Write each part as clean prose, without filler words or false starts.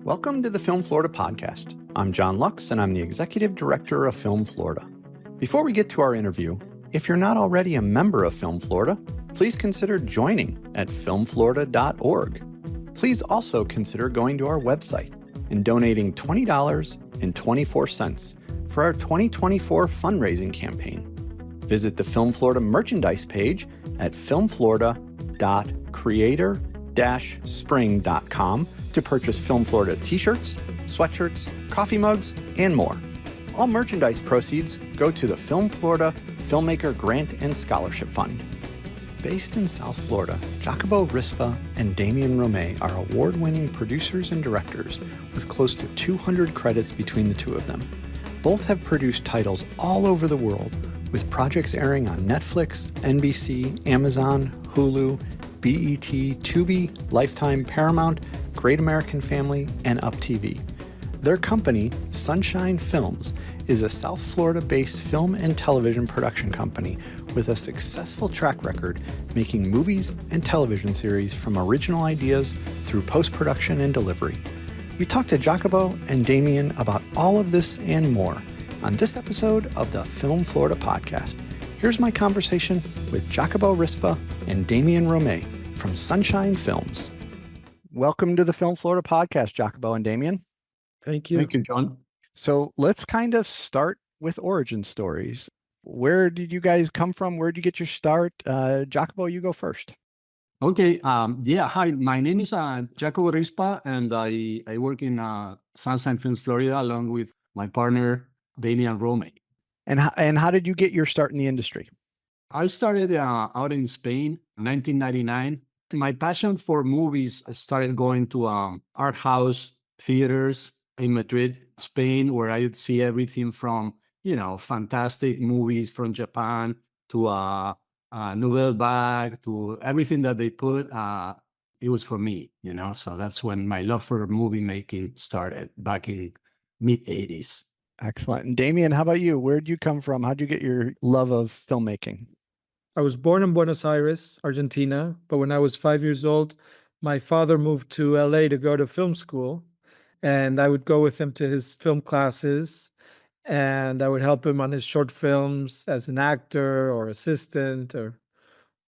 Welcome to the Film Florida podcast. I'm John Lux, and I'm the Executive Director of Film Florida. Before we get to our interview, if you're not already a member of Film Florida, please consider joining at filmflorida.org. Please also consider going to our website and donating $20.24 for our 2024 fundraising campaign. Visit the Film Florida merchandise page at filmflorida.creator-spring.com to purchase Film Florida t-shirts, sweatshirts, coffee mugs, and more. All merchandise proceeds go to the Film Florida Filmmaker Grant and Scholarship Fund. Based in South Florida, Jacobo, Rispa, and Damián Romay are award-winning producers and directors with close to 200 credits between the two of them. Both have produced titles all over the world, with projects airing on Netflix, NBC, Amazon, Hulu, BET, Tubi, Lifetime, Paramount, Great American Family, and Up TV. Their company, Sunshine Films, is a South Florida-based film and television production company with a successful track record making movies and television series from original ideas through post-production and delivery. We talked to Jacobo and Damián about all of this and more on this episode of the Film Florida podcast. Here's my conversation with Jacobo Rispa and Damián Romay from Sunshine Films. Welcome to the Film Florida podcast, Jacobo and Damián. Thank you. Thank you, John. So let's kind of start with origin stories. Where did you guys come from? Where did you get your start? Jacobo, you go first. Okay. Hi, my name is Jacobo Rispa, and I work in Sunshine Films, Florida, along with my partner, Damián Romay. And how did you get your start in the industry? I started out in Spain in 1999. My passion for movies, I started going to art house theaters in Madrid, Spain, where I would see everything from, fantastic movies from Japan to Nouvelle Vague to everything that they put. It was for me, So that's when my love for movie making started back in mid-'80s. Excellent. And Damián, how about you? Where did you come from? How did you get your love of filmmaking? I was born in Buenos Aires, Argentina, but when I was 5 years old, my father moved to LA to go to film school, and I would go with him to his film classes, and I would help him on his short films as an actor or assistant or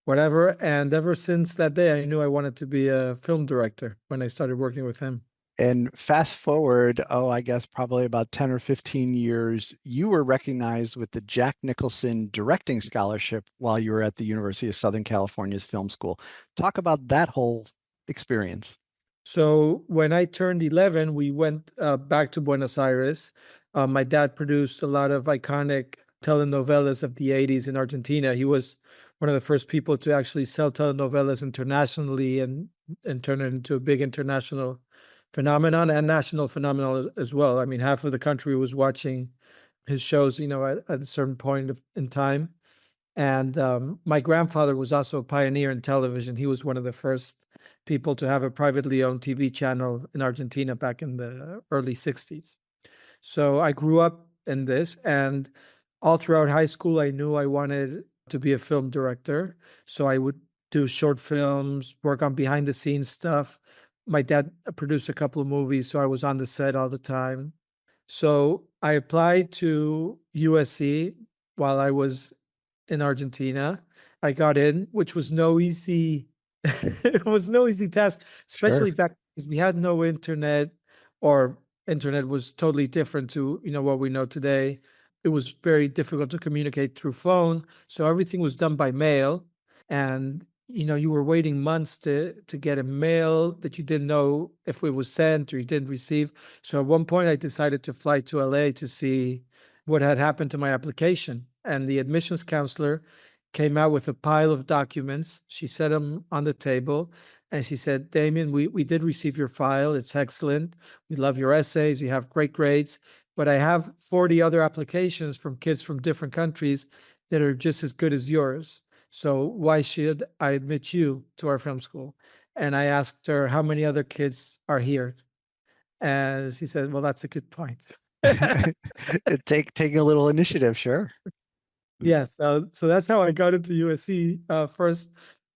whatever. And ever since that day, I knew I wanted to be a film director when I started working with him. And fast forward, I guess probably about 10 or 15 years, you were recognized with the Jack Nicholson Directing Scholarship while you were at the University of Southern California's Film School. Talk about that whole experience. So when I turned 11, we went back to Buenos Aires. My dad produced a lot of iconic telenovelas of the 80s in Argentina. He was one of the first people to actually sell telenovelas internationally and turn it into a big international phenomenon and national phenomenon as well. I mean, half of the country was watching his shows, at a certain point in time. And my grandfather was also a pioneer in television. He was one of the first people to have a privately owned TV channel in Argentina back in the early 60s. So I grew up in this, and all throughout high school, I knew I wanted to be a film director. So I would do short films, work on behind the scenes stuff. My dad produced a couple of movies, so I was on the set all the time. So I applied to USC while I was in Argentina. I got in, which was no easy it was no easy task, especially back because we had no internet, or internet was totally different to what we know today. It was very difficult to communicate through phone, so everything was done by mail, and you were waiting months to get a mail that you didn't know if it was sent or you didn't receive. So at one point I decided to fly to LA to see what had happened to my application. And the admissions counselor came out with a pile of documents. She set them on the table and she said, Damián, we did receive your file. It's excellent. We love your essays. You have great grades. But I have 40 other applications from kids from different countries that are just as good as yours. So why should I admit you to our film school? And I asked her, how many other kids are here? And she said, well, that's a good point. Taking a little initiative, sure. Yeah, so that's how I got into USC first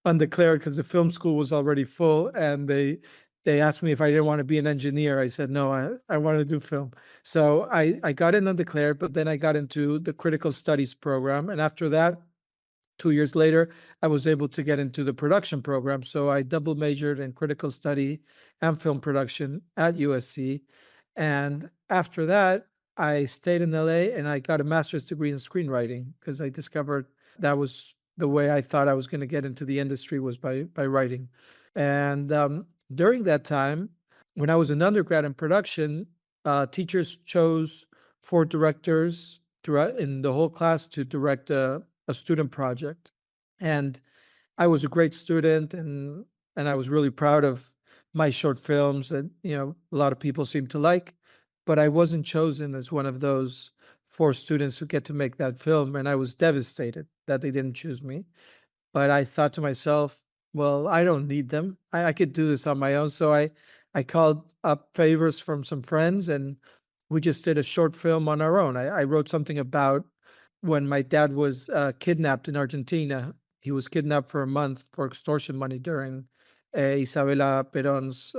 undeclared because the film school was already full, and they they asked me if I didn't want to be an engineer. I said, no, I want to do film. So I got in undeclared, but then I got into the critical studies program. And after that, 2 years later, I was able to get into the production program. So I double majored in critical study and film production at USC. And after that, I stayed in LA and I got a master's degree in screenwriting because I discovered that was the way I thought I was going to get into the industry was by writing. And during that time, when I was an undergrad in production, teachers chose 4 directors throughout in the whole class to direct a student project. And I was a great student, and I was really proud of my short films that, a lot of people seem to like, but I wasn't chosen as one of those 4 students who get to make that film, and I was devastated that they didn't choose me. But I thought to myself, well, I don't need them. I could do this on my own. So I called up favors from some friends and we just did a short film on our own. I wrote something about when my dad was kidnapped in Argentina. He was kidnapped for a month for extortion money during Isabela Perón's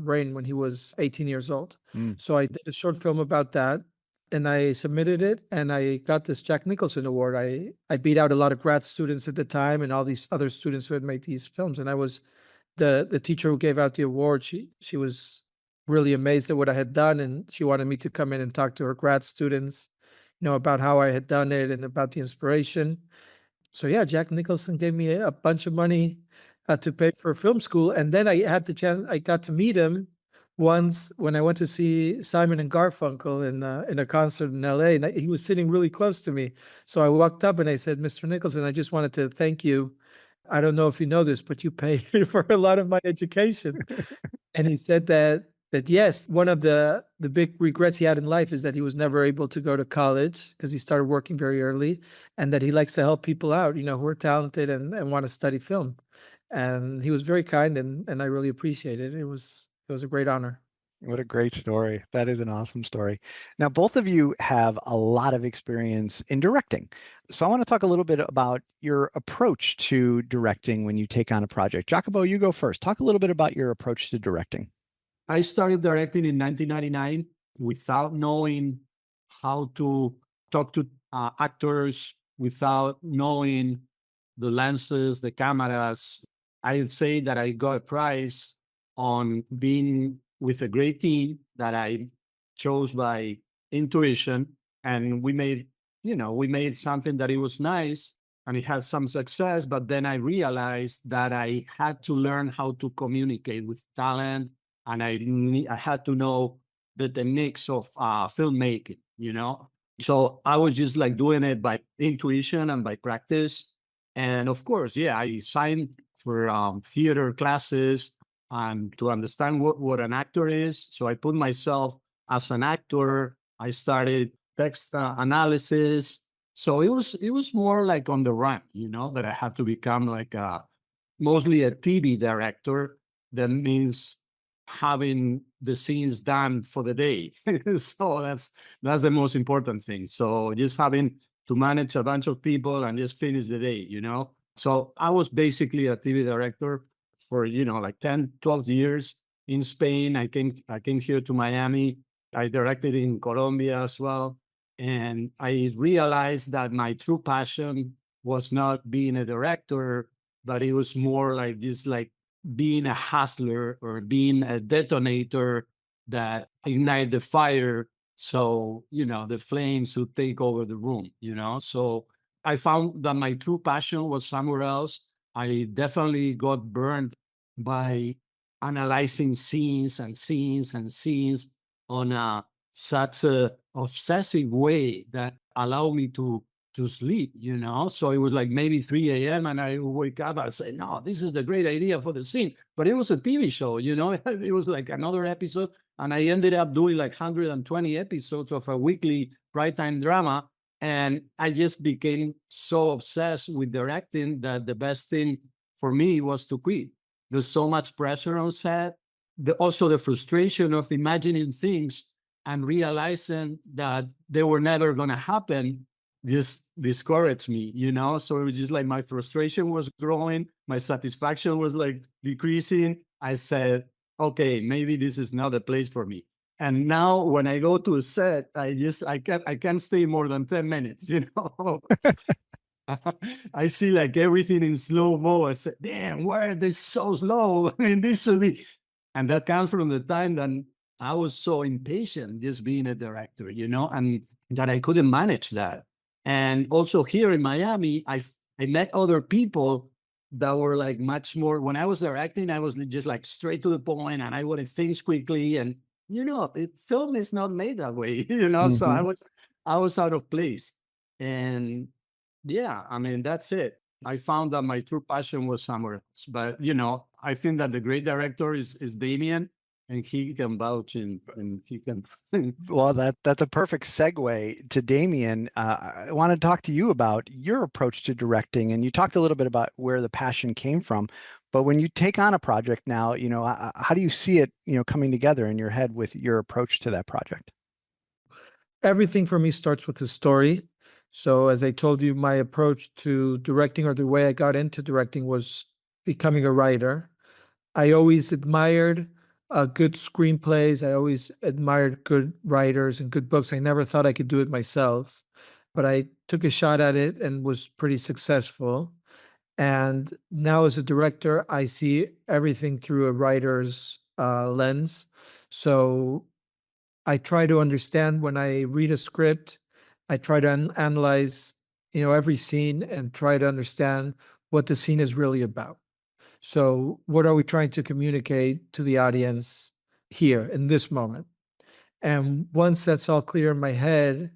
reign when he was 18 years old. Mm. So I did a short film about that and I submitted it and I got this Jack Nicholson award. I beat out a lot of grad students at the time and all these other students who had made these films. And I was the teacher who gave out the award. She was really amazed at what I had done and she wanted me to come in and talk to her grad students, about how I had done it and about the inspiration. So yeah, Jack Nicholson gave me a bunch of money to pay for film school, and then I had the chance. I got to meet him once when I went to see Simon and Garfunkel in a concert in L.A. And he was sitting really close to me. So I walked up and I said, "Mr. Nicholson, I just wanted to thank you. I don't know if you know this, but you paid for a lot of my education." And he said that yes, one of the big regrets he had in life is that he was never able to go to college because he started working very early, and that he likes to help people out, who are talented and want to study film. And he was very kind, and I really appreciate it. It was a great honor. What a great story. That is an awesome story. Now, both of you have a lot of experience in directing. So I want to talk a little bit about your approach to directing when you take on a project. Jacobo, you go first. Talk a little bit about your approach to directing. I started directing in 1999 without knowing how to talk to actors, without knowing the lenses, the cameras. I'd say that I got a prize on being with a great team that I chose by intuition. And we made something that it was nice and it had some success. But then I realized that I had to learn how to communicate with talent, and I had to know the techniques of filmmaking. So I was just like doing it by intuition and by practice. And of course, yeah, I signed for theater classes and to understand what an actor is. So I put myself as an actor. I started text analysis. So it was more like on the run, that I had to become like mostly a TV director. That means having the scenes done for the day. So that's the most important thing. So just having to manage a bunch of people and just finish the day. So I was basically a TV director for like 10, 12 years in Spain. I came here to Miami. I directed in Colombia as well. And I realized that my true passion was not being a director, but it was more like just like being a hustler or being a detonator that ignite the fire. So, the flames would take over the room. So I found that my true passion was somewhere else. I definitely got burned by analyzing scenes and scenes and scenes on such a obsessive way that allowed me to sleep. So it was like maybe 3 a.m. and I would wake up and say, no, this is the great idea for the scene. But it was a TV show. It was like another episode. And I ended up doing like 120 episodes of a weekly primetime drama. And I just became so obsessed with directing that the best thing for me was to quit. There's so much pressure on set. Also the frustration of imagining things and realizing that they were never going to happen just discouraged me. So it was just like my frustration was growing, my satisfaction was like decreasing. I said, okay, maybe this is not the place for me. And now when I go to a set, I can't stay more than 10 minutes, you know. I see like everything in slow mo. I said, damn, why are they so slow? I mean, this should be. And that comes from the time that I was so impatient just being a director, you know, and that I couldn't manage that. And also here in Miami, I met other people that were like much more. When I was directing, I was just like straight to the point, and I wanted things quickly. And you know, film is not made that way, you know. So Hmm. I was out of place, and yeah, I mean, that's it. I found that my true passion was somewhere else. But you know, I think that the great director is Damián, and he can vouch and he can. Well, that's a perfect segue to Damien. I want to talk to you about your approach to directing, and you talked a little bit about where the passion came from. But when you take on a project now, how do you see it, coming together in your head with your approach to that project? Everything for me starts with the story. So, as I told you, my approach to directing, or the way I got into directing, was becoming a writer. I always admired good screenplays. I always admired good writers and good books. I never thought I could do it myself, but I took a shot at it and was pretty successful. And now, as a director, I see everything through a writer's lens. So I try to understand when I read a script, I try to analyze, every scene, and try to understand what the scene is really about. So, what are we trying to communicate to the audience here in this moment? And once that's all clear in my head,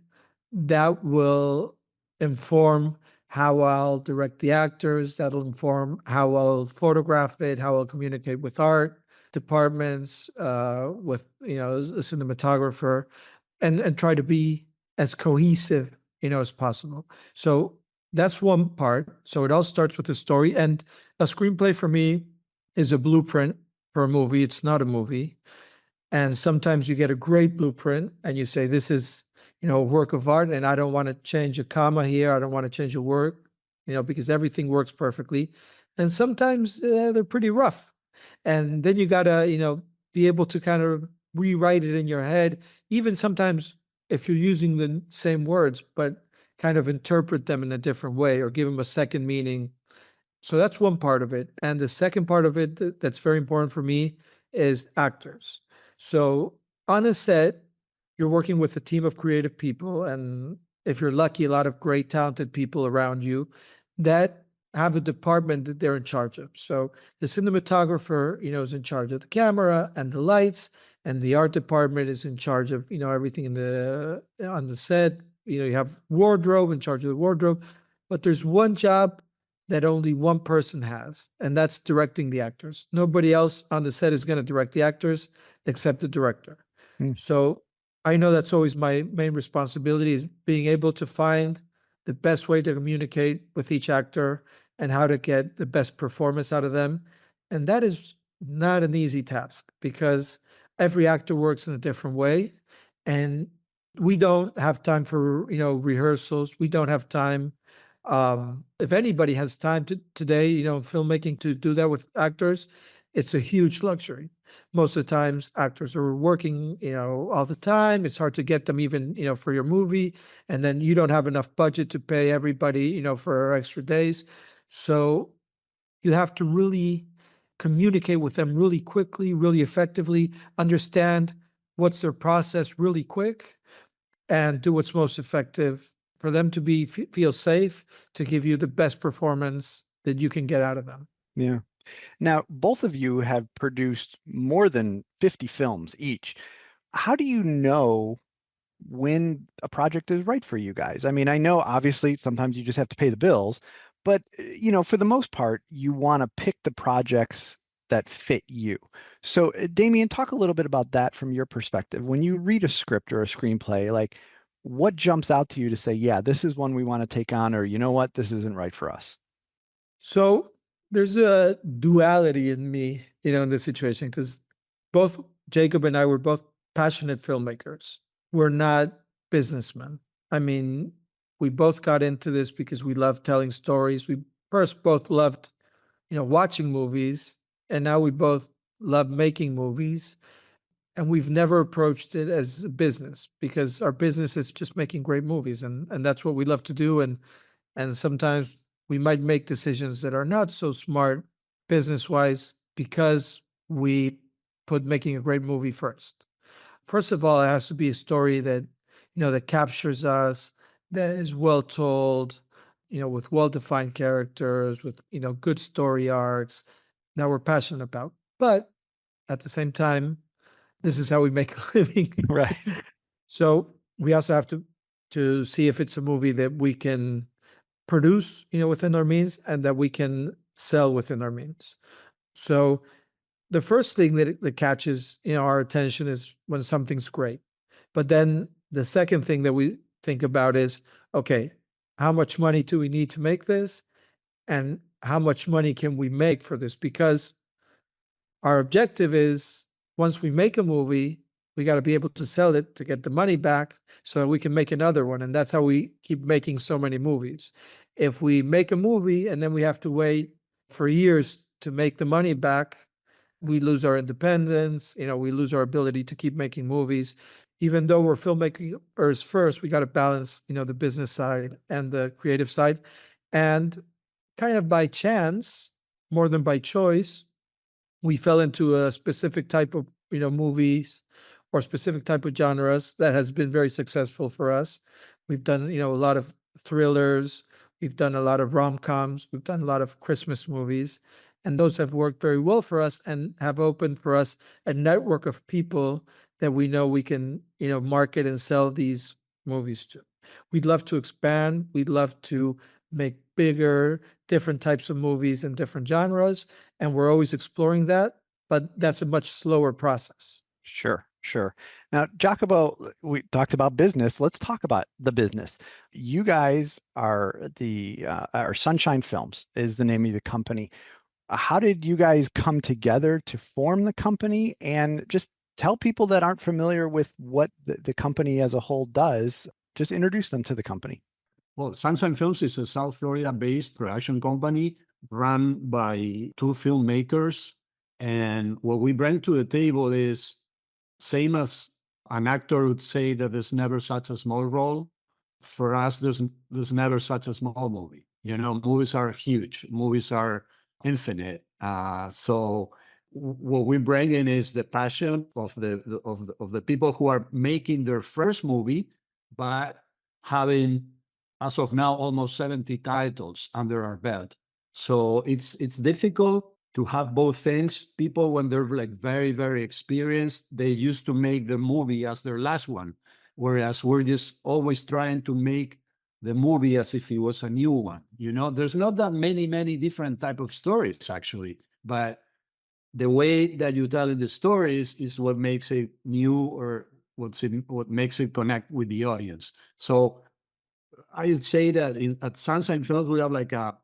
that will inform how I'll direct the actors. That'll inform how I'll photograph it, how I'll communicate with art departments, with a cinematographer, and try to be as cohesive, as possible. So that's one part. So it all starts with the story, and a screenplay for me is a blueprint for a movie. It's not a movie. And sometimes you get a great blueprint and you say, this is, a work of art, and I don't want to change a comma here. I don't want to change a word, because everything works perfectly. And sometimes they're pretty rough. And then you got to, be able to kind of rewrite it in your head, even sometimes if you're using the same words, but kind of interpret them in a different way or give them a second meaning. So that's one part of it. And the second part of it that's very important for me is actors. So on a set, you're working with a team of creative people. And if you're lucky, a lot of great, talented people around you that have a department that they're in charge of. So the cinematographer, is in charge of the camera and the lights, and the art department is in charge of, everything on the set. You have wardrobe, in charge of the wardrobe. But there's one job that only one person has, and that's directing the actors. Nobody else on the set is going to direct the actors except the director. Hmm. So I know that's always my main responsibility, is being able to find the best way to communicate with each actor and how to get the best performance out of them. And that is not an easy task, because every actor works in a different way. And we don't have time for, rehearsals. We don't have time. If anybody has time today, filmmaking, to do that with actors, it's a huge luxury. Most of the times actors are working, all the time. It's hard to get them even, for your movie. And then you don't have enough budget to pay everybody, for extra days. So you have to really communicate with them really quickly, really effectively, understand what's their process really quick, and do what's most effective for them to feel safe, to give you the best performance that you can get out of them. Yeah. Now, both of you have produced more than 50 films each. How do you know when a project is right for you guys? I mean, I know obviously sometimes you just have to pay the bills, but for the most part, you want to pick the projects that fit you. So, Damien, talk a little bit about that from your perspective. When you read a script or a screenplay, like what jumps out to you to say, yeah, this is one we want to take on, or you know what, this isn't right for us? So there's a duality in me, in this situation, because both Jacob and I were both passionate filmmakers. We're not businessmen. I mean, we both got into this because we love telling stories. We first both loved, watching movies, and now we both love making movies, and we've never approached it as a business because our business is just making great movies, and that's what we love to do. And sometimes we might make decisions that are not so smart business wise because we put making a great movie first. First of all, it has to be a story that, that captures us, that is well told, with well-defined characters, with, good story arcs that we're passionate about. But at the same time, this is how we make a living. Right. So we also have to see if it's a movie that we can produce, within our means, and that we can sell within our means. So the first thing that catches, our attention is when something's great. But then the second thing that we think about is, okay, how much money do we need to make this? And how much money can we make for this? Because our objective is, once we make a movie, we got to be able to sell it to get the money back so that we can make another one. And that's how we keep making so many movies. If we make a movie and then we have to wait for years to make the money back, we lose our independence, we lose our ability to keep making movies. Even though we're filmmakers first, we got to balance, the business side and the creative side. And kind of by chance, more than by choice, we fell into a specific type of, movies or specific type of genres that has been very successful for us. We've done, a lot of thrillers, we've done a lot of rom-coms, we've done a lot of Christmas movies, and those have worked very well for us and have opened for us a network of people that we know we can, market and sell these movies to. We'd love to expand. We'd love to make bigger, different types of movies and different genres, and we're always exploring that, but that's a much slower process. Sure, sure. Now, Jacobo, we talked about business. Let's talk about the business. You guys are Sunshine Films is the name of the company. How did you guys come together to form the company? And just tell people that aren't familiar with what the company as a whole does, just introduce them to the company. Well, Sunshine Films is a South Florida-based production company run by two filmmakers. And what we bring to the table is same as an actor would say that there's never such a small role. For us, there's never such a small movie. Movies are huge. Movies are infinite. So what we bring in is the passion of the people who are making their first movie, but having, as of now, almost 70 titles under our belt. So it's difficult to have both things. People, when they're like very, very experienced, they used to make the movie as their last one, whereas we're just always trying to make the movie as if it was a new one. There's not that many different type of stories actually, but the way that you tell the stories is what makes it new, or what makes it connect with the audience. So I would say that at Sunshine Films, we have like a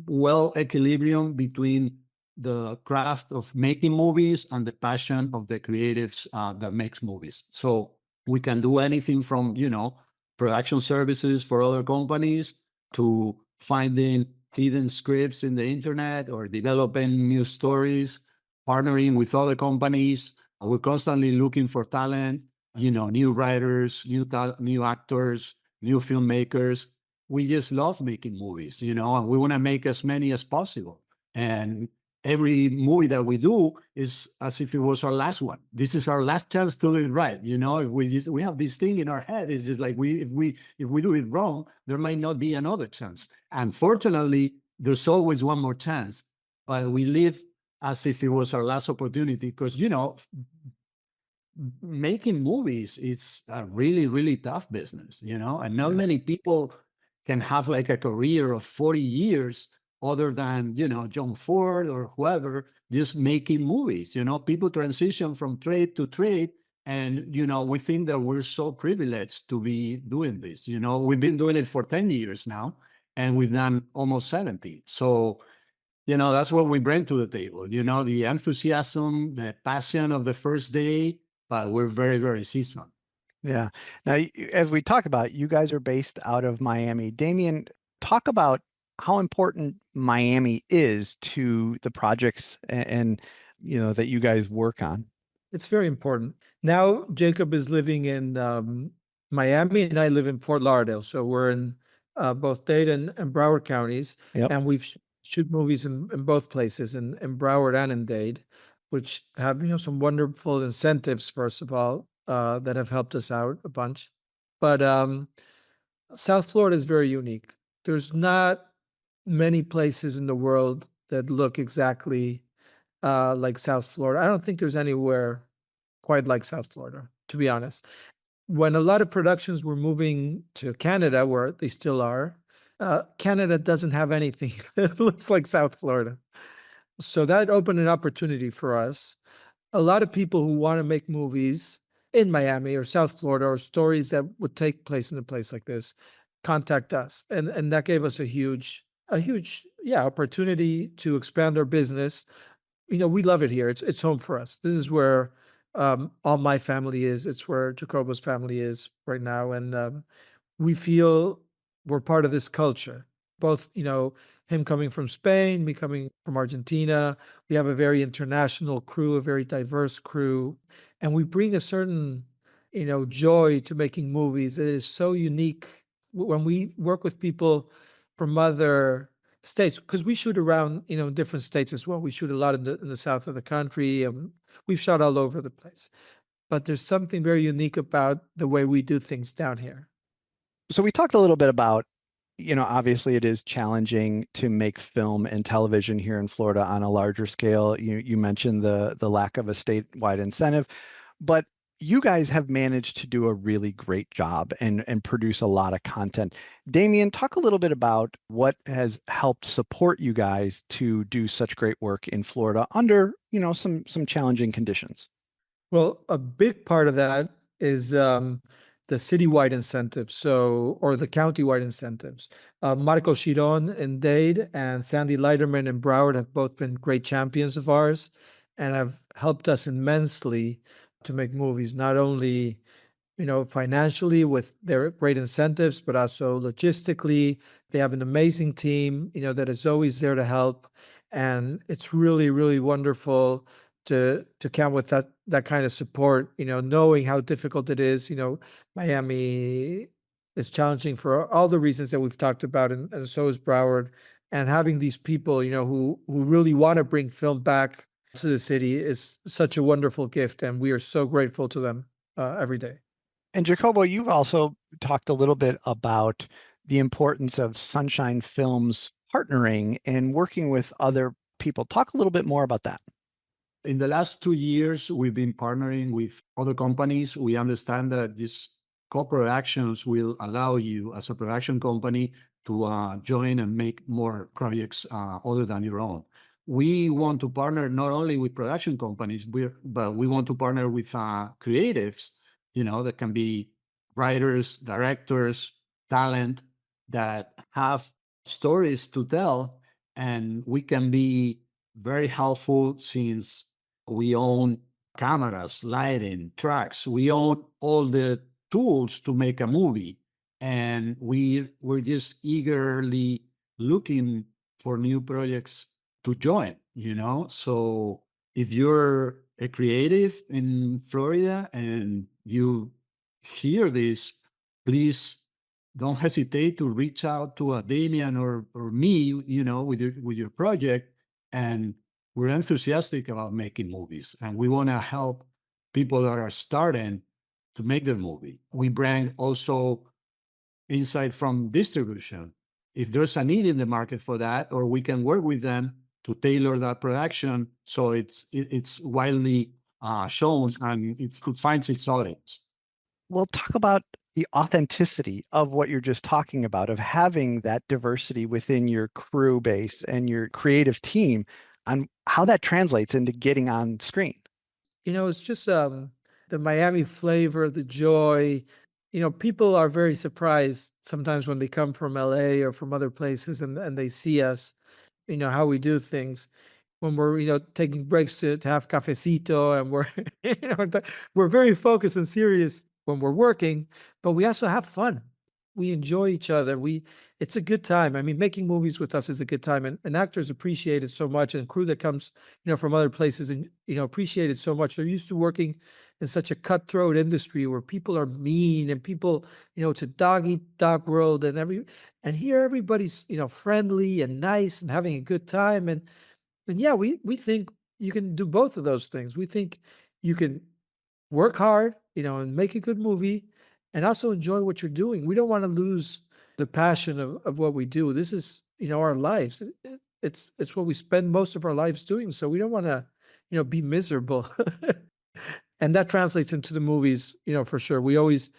well equilibrium between the craft of making movies and the passion of the creatives that makes movies. So we can do anything from, production services for other companies to finding hidden scripts in the internet or developing new stories, partnering with other companies. We're constantly looking for talent, new writers, new actors, new filmmakers. We just love making movies, and we want to make as many as possible. And every movie that we do is as if it was our last one. This is our last chance to do it right. If we have this thing in our head, it's just like if we do it wrong, there might not be another chance. Unfortunately, there's always one more chance, but we live as if it was our last opportunity because, making movies is a really, really tough business, and not many people can have like a career of 40 years other than, John Ford or whoever, just making movies. People transition from trade to trade. And, we think that we're so privileged to be doing this. We've been doing it for 10 years now, and we've done almost 70. So, that's what we bring to the table, the enthusiasm, the passion of the first day, but we're very, very seasoned. Yeah. Now, as we talk about, you guys are based out of Miami. Damián, talk about how important Miami is to the projects and that you guys work on? It's very important. Now Jacob is living in Miami, and I live in Fort Lauderdale. So we're in both Dade and Broward counties, Yep. and we've shoot movies in both places, in Broward and in Dade, which have some wonderful incentives. First of all, that have helped us out a bunch. But South Florida is very unique. There's not many places in the world that look exactly like South Florida. I don't think there's anywhere quite like South Florida, to be honest. When a lot of productions were moving to Canada, where they still are, Canada doesn't have anything that looks like South Florida. So that opened an opportunity for us. A lot of people who want to make movies in Miami or South Florida, or stories that would take place in a place like this, contact us. And that gave us a huge opportunity to expand our business. We love it here. It's home for us. This is where all my family is. It's where Jacobo's family is right now, and we feel we're part of this culture. Both, him coming from Spain, me coming from Argentina. We have a very international crew, a very diverse crew, and we bring a certain, joy to making movies. It is so unique when we work with people from other states, because we shoot around, different states as well. We shoot a lot in the south of the country, and we've shot all over the place. But there's something very unique about the way we do things down here. So we talked a little bit about, obviously it is challenging to make film and television here in Florida on a larger scale. You mentioned the lack of a statewide incentive, but you guys have managed to do a really great job and produce a lot of content. Damián, talk a little bit about what has helped support you guys to do such great work in Florida under, some challenging conditions. Well, a big part of that is the citywide incentives, or the countywide incentives. Marco Chiron in Dade and Sandy Leiterman in Broward have both been great champions of ours and have helped us immensely to make movies, not only financially with their great incentives, but also logistically. They have an amazing team, that is always there to help. And it's really, really wonderful to count with that kind of support, knowing how difficult it is. Miami is challenging for all the reasons that we've talked about, and so is Broward. And having these people, who really want to bring film back to the city is such a wonderful gift, and we are so grateful to them every day. And Jacobo, you've also talked a little bit about the importance of Sunshine Films partnering and working with other people. Talk a little bit more about that. In the last 2 years, we've been partnering with other companies. We understand that these co-productions will allow you as a production company to join and make more projects other than your own. We want to partner not only with production companies, but we want to partner with creatives, that can be writers, directors, talent that have stories to tell. And we can be very helpful since we own cameras, lighting, tracks. We own all the tools to make a movie. And we're just eagerly looking for new projects to join, So if you're a creative in Florida and you hear this, please don't hesitate to reach out to Damián or me, with your project. And we're enthusiastic about making movies, and we want to help people that are starting to make their movie. We bring also insight from distribution. If there's a need in the market for that, or we can work with them to tailor that production so it's widely shown and it finds its audience. We'll talk about the authenticity of what you're just talking about, of having that diversity within your crew base and your creative team, on how that translates into getting on screen. It's just the Miami flavor, the joy. People are very surprised sometimes when they come from LA or from other places, and they see us, how we do things. When we're, taking breaks to have cafecito, and we're very focused and serious when we're working, but we also have fun. we enjoy each other. It's a good time. I mean, making movies with us is a good time, and actors appreciate it so much, and crew that comes, from other places, and appreciate it so much. They're used to working in such a cutthroat industry where people are mean and people, it's a dog eat dog world, and here everybody's friendly and nice and having a good time, and yeah, we think you can do both of those things. We think you can work hard, and make a good movie and also enjoy what you're doing. We don't want to lose the passion of what we do. This is, our lives. It's what we spend most of our lives doing. So we don't want to, be miserable. And that translates into the movies, for sure. We always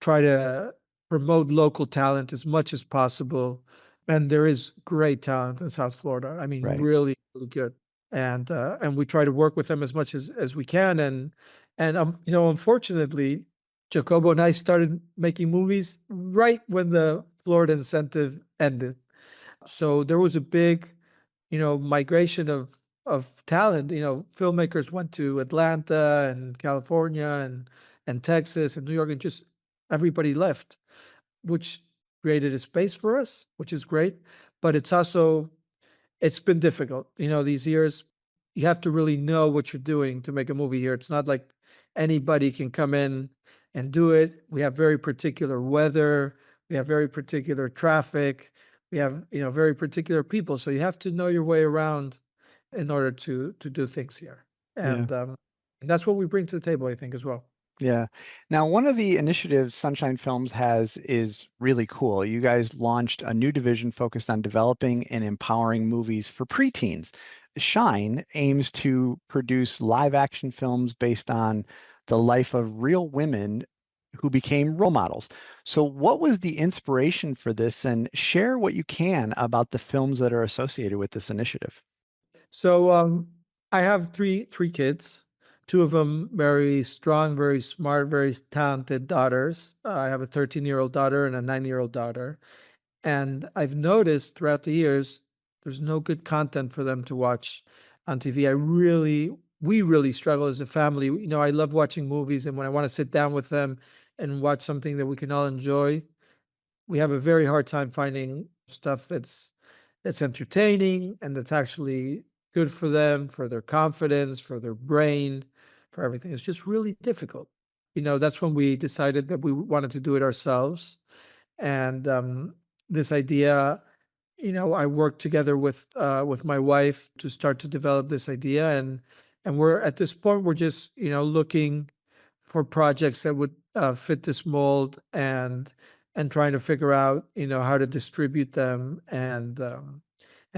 try to promote local talent as much as possible. And there is great talent in South Florida. I mean, Right. really, really good. And we try to work with them as much as we can. And unfortunately, Jacobo and I started making movies right when the Florida incentive ended. So there was a big, migration of talent. Filmmakers went to Atlanta and California and Texas and New York, and just everybody left, which created a space for us, which is great. But it's been difficult. These years, you have to really know what you're doing to make a movie here. It's not like anybody can come in and do it. We have very particular weather. We have very particular traffic. We have, very particular people. So you have to know your way around in order to do things here. Yeah. And that's what we bring to the table, I think, as well. Yeah. Now, one of the initiatives Sunshine Films has is really cool. You guys launched a new division focused on developing and empowering movies for preteens. Shine aims to produce live action films based on the life of real women who became role models. So, what was the inspiration for this? And share what you can about the films that are associated with this initiative. So I have three kids. Two of them very strong, very smart, very talented daughters. I have a 13-year-old daughter and a 9-year-old daughter. And I've noticed throughout the years, there's no good content for them to watch on TV. We really struggle as a family. I love watching movies, and when I want to sit down with them and watch something that we can all enjoy, we have a very hard time finding stuff that's entertaining and that's actually good for them, for their confidence, for their brain, for everything. It's just really difficult. That's when we decided that we wanted to do it ourselves. And this idea, I worked together with my wife to start to develop this idea, and we're at this point we're just looking for projects that would fit this mold, and trying to figure out how to distribute them and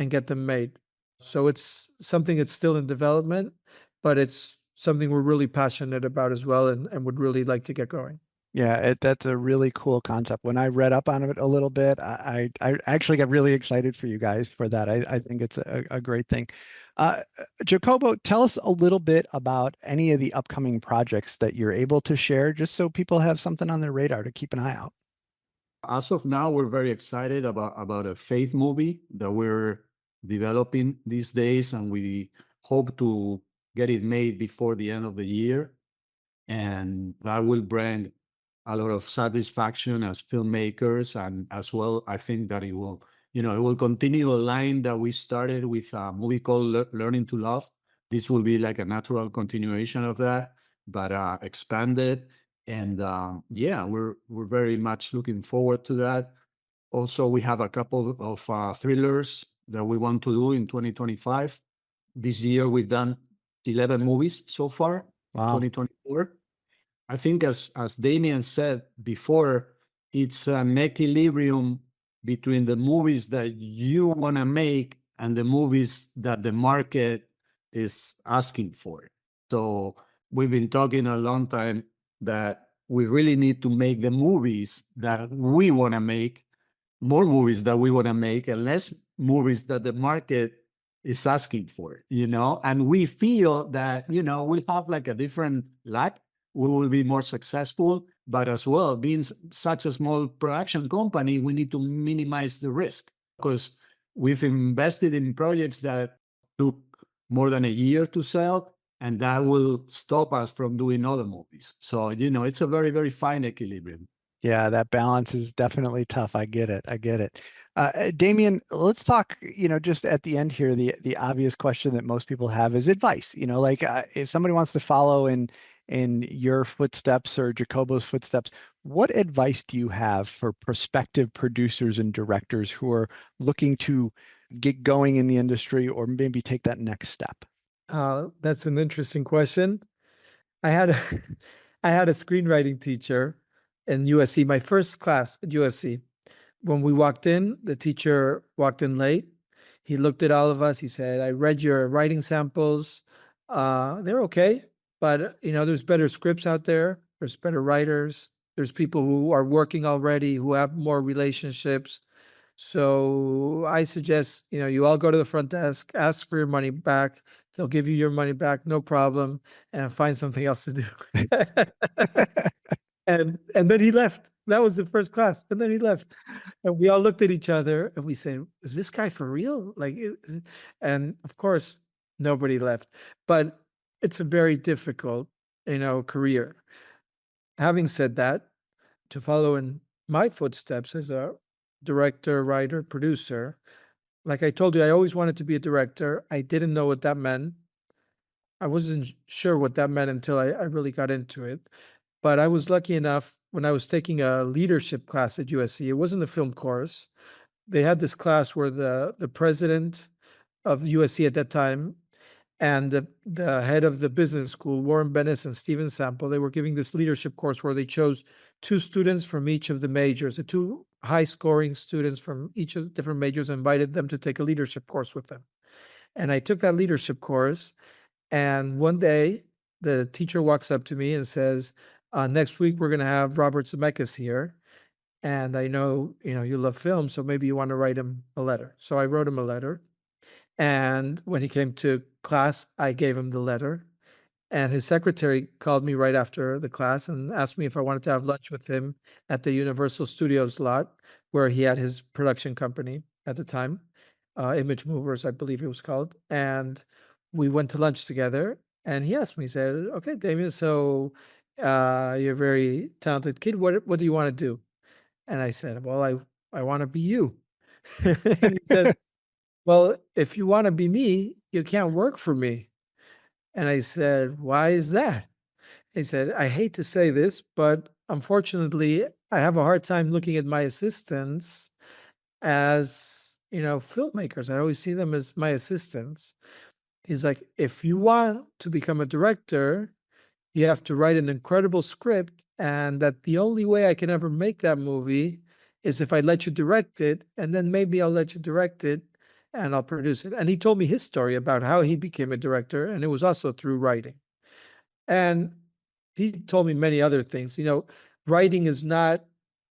get them made. So it's something that's still in development, but it's something we're really passionate about as well, and would really like to get going. Yeah, that's a really cool concept. When I read up on it a little bit, I actually got really excited for you guys for that. I think it's a great thing. Jacobo, tell us a little bit about any of the upcoming projects that you're able to share, just so people have something on their radar to keep an eye out. As of now, we're very excited about a faith movie that we're developing these days, and we hope to get it made before the end of the year. And that will bring a lot of satisfaction as filmmakers, and as well, I think that it will continue a line that we started with a movie called Learning to Love. This will be like a natural continuation of that, but expanded. And yeah, we're very much looking forward to that. Also, we have a couple of thrillers that we want to do in 2025. This year, we've done 11 movies so far, Wow. 2024. I think, as Damián said before, it's an equilibrium between the movies that you want to make and the movies that the market is asking for. So we've been talking a long time that we really need to make the movies that we want to make, more movies that we want to make, and less movies that the market is asking for, and we feel that, we'll have like a different luck. We will be more successful, but as well, being such a small production company, we need to minimize the risk, because we've invested in projects that took more than a year to sell, and that will stop us from doing other movies. So, it's a very, very fine equilibrium. Yeah, that balance is definitely tough. I get it. I get it. Damián, let's talk, just at the end here, the obvious question that most people have is advice. Like if somebody wants to follow in your footsteps or Jacobo's footsteps, what advice do you have for prospective producers and directors who are looking to get going in the industry or maybe take that next step? That's an interesting question. I had a I had a screenwriting teacher in USC, my first class at USC. When we walked in, the teacher walked in late. He looked at all of us. He said, "I read your writing samples. They're okay, but there's better scripts out there. There's better writers. There's people who are working already, who have more relationships. So I suggest, you all go to the front desk, ask for your money back. They'll give you your money back, no problem, and find something else to do." And then he left. That was the first class, and then he left. And we all looked at each other and we said, "Is this guy for real?" And of course, nobody left. But it's a very difficult, career. Having said that, to follow in my footsteps as a director, writer, producer, like I told you, I always wanted to be a director. I didn't know what that meant. I wasn't sure what that meant until I really got into it. But I was lucky enough when I was taking a leadership class at USC. It wasn't a film course. They had this class where the president of USC at that time and the head of the business school, Warren Bennis and Steven Sample, they were giving this leadership course where they chose two students from each of the majors, the two high scoring students from each of the different majors, invited them to take a leadership course with them. And I took that leadership course. And one day the teacher walks up to me and says, next week we're going to have Robert Zemeckis here. And I know, you love film, so maybe you want to write him a letter. So I wrote him a letter. And when he came to class, I gave him the letter. And his secretary called me right after the class and asked me if I wanted to have lunch with him at the Universal Studios lot, where he had his production company at the time, Image Movers, I believe it was called. And we went to lunch together. And he asked me, he said, "Okay, Damien, so you're a very talented kid. What do you want to do?" And I said, "Well, I want to be you." And he said, "Well, if you want to be me, you can't work for me." And I said, "Why is that?" He said, "I hate to say this, but unfortunately, I have a hard time looking at my assistants as, filmmakers. I always see them as my assistants." He's like, "If you want to become a director, you have to write an incredible script, and that the only way I can ever make that movie is if I let you direct it, and then maybe I'll let you direct it and I'll produce it." And he told me his story about how he became a director, and it was also through writing. And he told me many other things. Writing is not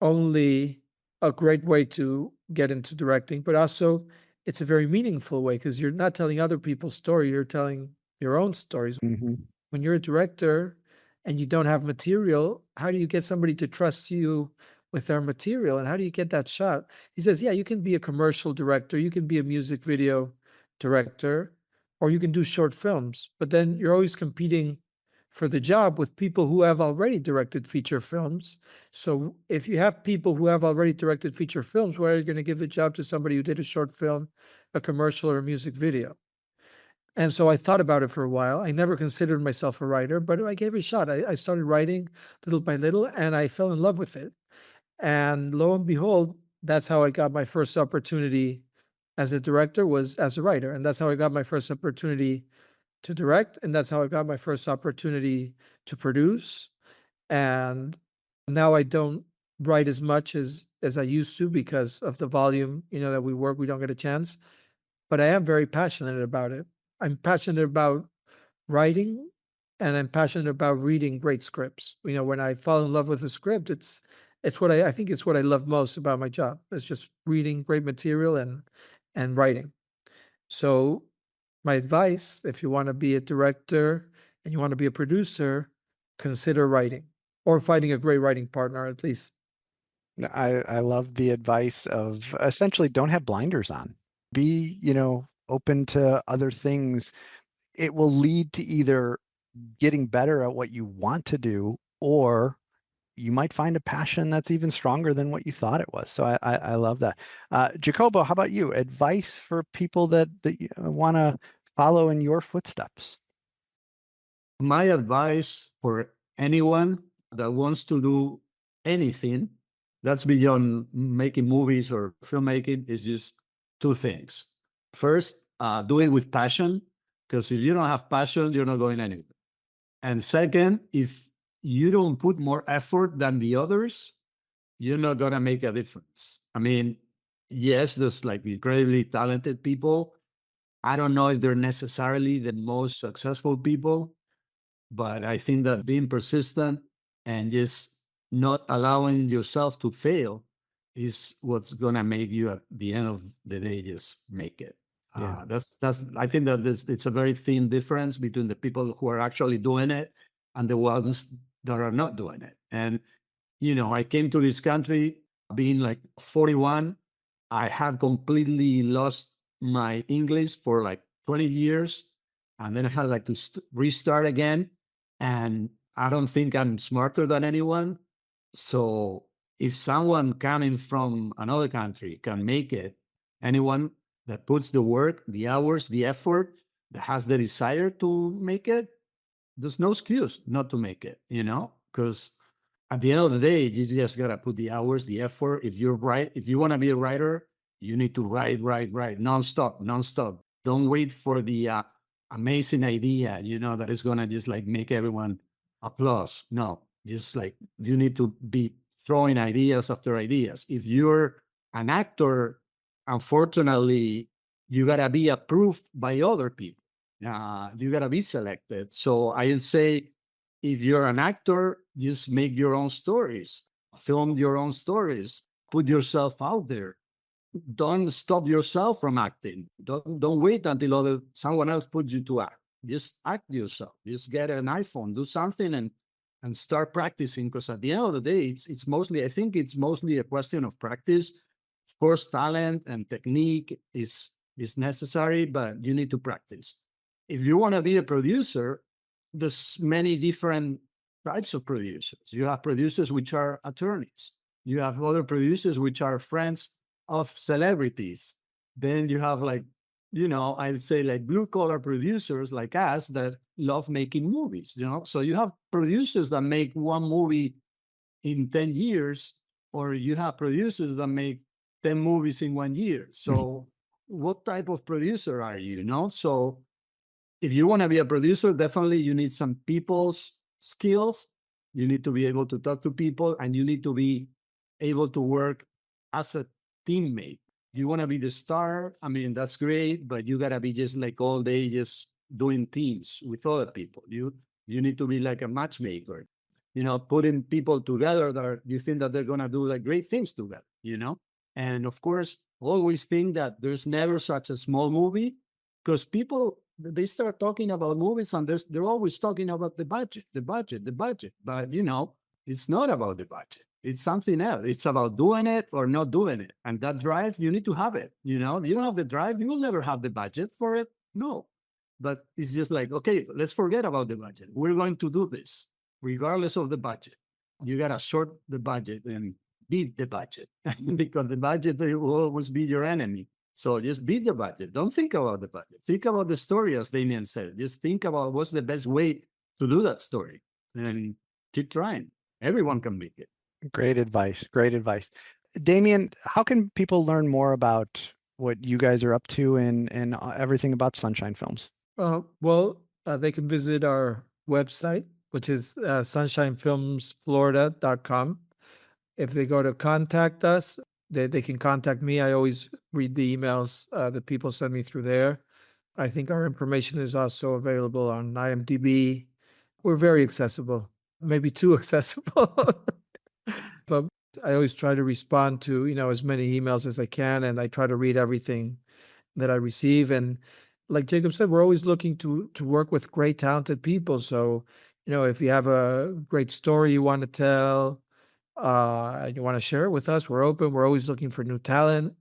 only a great way to get into directing, but also it's a very meaningful way because you're not telling other people's story, you're telling your own stories. Hmm. When you're a director and you don't have material, how do you get somebody to trust you with their material? And how do you get that shot? He says, "Yeah, you can be a commercial director, you can be a music video director, or you can do short films, but then you're always competing for the job with people who have already directed feature films. So if you have people who have already directed feature films, why are you going to give the job to somebody who did a short film, a commercial, or a music video?" And so I thought about it for a while. I never considered myself a writer, but I gave it a shot. I started writing little by little, and I fell in love with it. And lo and behold, that's how I got my first opportunity as a director, was as a writer. And that's how I got my first opportunity to direct. And that's how I got my first opportunity to produce. And now I don't write as much as I used to because of the volume, that we work. We don't get a chance, but I am very passionate about it. I'm passionate about writing, and I'm passionate about reading great scripts. When I fall in love with a script, it's what I think it's what I love most about my job. It's just reading great material and writing. So my advice, if you want to be a director and you want to be a producer, consider writing or finding a great writing partner at least. I love the advice of essentially don't have blinders on. Be, open to other things. It will lead to either getting better at what you want to do or you might find a passion that's even stronger than what you thought it was. So I love that. Jacobo, how about you? Advice for people that want to follow in your footsteps? My advice for anyone that wants to do anything that's beyond making movies or filmmaking is just two things. First, do it with passion, because if you don't have passion, you're not going anywhere. And second, if you don't put more effort than the others, you're not going to make a difference. I mean, yes, there's like incredibly talented people. I don't know if they're necessarily the most successful people, but I think that being persistent and just not allowing yourself to fail is what's gonna make you at the end of the day just make it. Yeah. That's I think that it's a very thin difference between the people who are actually doing it and the ones that are not doing it. And I came to this country being like 41. I had completely lost my English for like 20 years. And then I had like to restart again. And I don't think I'm smarter than anyone. So if someone coming from another country can make it, anyone that puts the work, the hours, the effort, that has the desire to make it, there's no excuse not to make it, because at the end of the day, you just gotta put the hours, the effort. If you want to be a writer, you need to write, nonstop, nonstop. Don't wait for the amazing idea, that is gonna just like make everyone applause. No, just like you need to be throwing ideas after ideas. If you're an actor, unfortunately, you gotta be approved by other people. You gotta be selected. So I'll say, if you're an actor, just make your own stories, film your own stories, put yourself out there. Don't stop yourself from acting. Don't wait until someone else puts you to act. Just act yourself. Just get an iPhone, do something, and start practicing. Because at the end of the day, it's mostly, I think it's mostly a question of practice. Of course, talent and technique is necessary, but you need to practice. If you want to be a producer, there's many different types of producers. You have producers which are attorneys. You have other producers which are friends of celebrities. Then you have I'd say like blue collar producers like us that love making movies, So you have producers that make one movie in 10 years, or you have producers that make 10 movies in 1 year. So what type of producer are you, So if you want to be a producer, definitely you need some people's skills. You need to be able to talk to people, and you need to be able to work as a teammate. You want to be the star, I mean, that's great, but you got to be just like all day just doing teams with other people. You need to be like a matchmaker, putting people together that you think that they're going to do like great things together, And of course, always think that there's never such a small movie, because people, they start talking about movies and they're always talking about the budget. But, it's not about the budget. It's something else. It's about doing it or not doing it. And that drive, you need to have it. You don't have the drive, you will never have the budget for it. No. But it's just like, okay, let's forget about the budget. We're going to do this regardless of the budget. You got to short the budget and beat the budget because the budget will always be your enemy. So just beat the budget. Don't think about the budget. Think about the story, as Damián said. Just think about what's the best way to do that story and keep trying. Everyone can make it. Great advice. Great advice. Damián, how can people learn more about what you guys are up to and everything about Sunshine Films? They can visit our website, which is sunshinefilmsflorida.com. If they go to contact us, they can contact me. I always read the emails that people send me through there. I think our information is also available on IMDb. We're very accessible, maybe too accessible. But I always try to respond to, as many emails as I can, and I try to read everything that I receive. And like Jacob said, we're always looking to work with great, talented people. So, if you have a great story you want to tell, and you want to share it with us, we're open. We're always looking for new talent.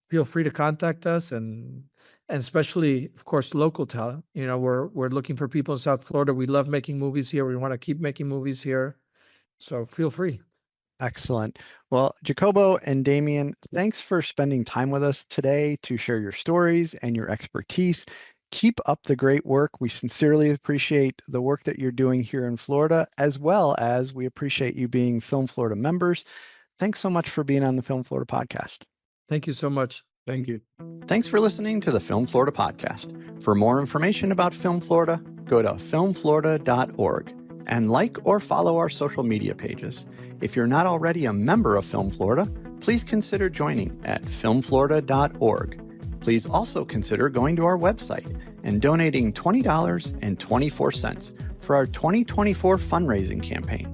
Feel free to contact us, and especially, of course, local talent. We're looking for people in South Florida. We love making movies here. We want to keep making movies here. So feel free. Excellent. Well, Jacobo and Damián, thanks for spending time with us today to share your stories and your expertise. Keep up the great work. We sincerely appreciate the work that you're doing here in Florida, as well as we appreciate you being Film Florida members. Thanks so much for being on the Film Florida podcast. Thank you so much. Thank you. Thanks for listening to the Film Florida podcast. For more information about Film Florida, go to filmflorida.org and like or follow our social media pages. If you're not already a member of Film Florida, please consider joining at filmflorida.org. Please also consider going to our website and donating $20.24 for our 2024 fundraising campaign.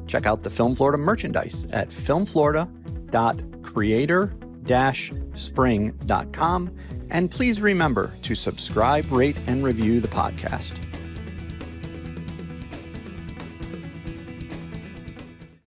Check out the Film Florida merchandise at filmflorida.creator-spring.com. And please remember to subscribe, rate, and review the podcast.